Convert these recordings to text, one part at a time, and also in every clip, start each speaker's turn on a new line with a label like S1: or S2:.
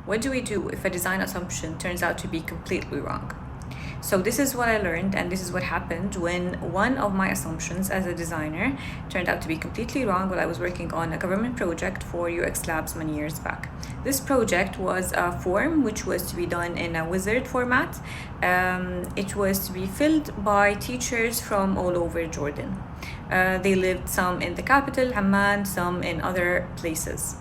S1: what do we do if a design assumption turns out to be completely wrong? So this is what I learned, and this is what happened when one of my assumptions as a designer turned out to be completely wrong while I was working on a government project for UX Labs many years back. This project was a form which was to be done in a wizard format. It was to be filled by teachers from all over Jordan. They lived some in the capital, Amman, some in other places.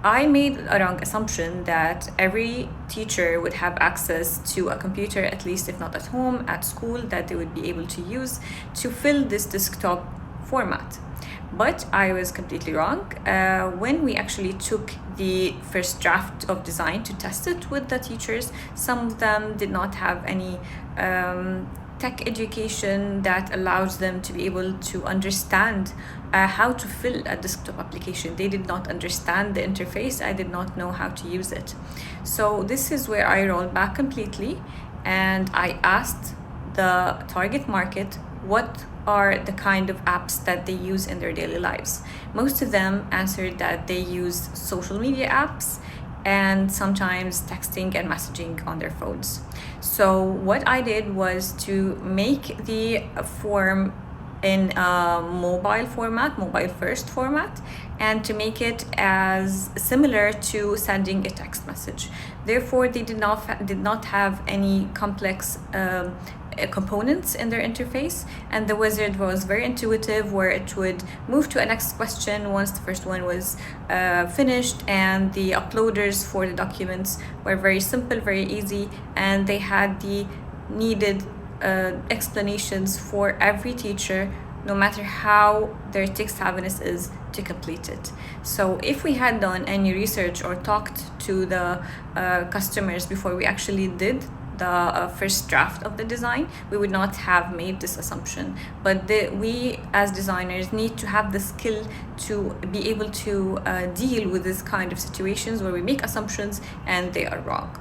S1: I made a wrong assumption that every teacher would have access to a computer, at least if not at home, at school, that they would be able to use to fill this desktop format. But I was completely wrong. When we actually took the first draft of design to test it with the teachers, some of them did not have any tech education that allows them to be able to understand how to fill a desktop application. They did not understand the interface. I did not know how to use it. So this is where I rolled back completely, and I asked the target market what are the kind of apps that they use in their daily lives. Most of them answered that they use social media apps and sometimes texting and messaging on their phones. So what I did was to make the form in a mobile format, mobile first format, and to make it as similar to sending a text message. Therefore, they did not have any complex components in their interface, and the wizard was very intuitive, where it would move to a next question once the first one was finished, and the uploaders for the documents were very simple, very easy, and they had the needed explanations for every teacher, no matter how their tech savviness is, to complete it. So if we had done any research or talked to the customers before we actually did the first draft of the design, we would not have made this assumption. But we as designers need to have the skill to be able to deal with this kind of situations where we make assumptions and they are wrong.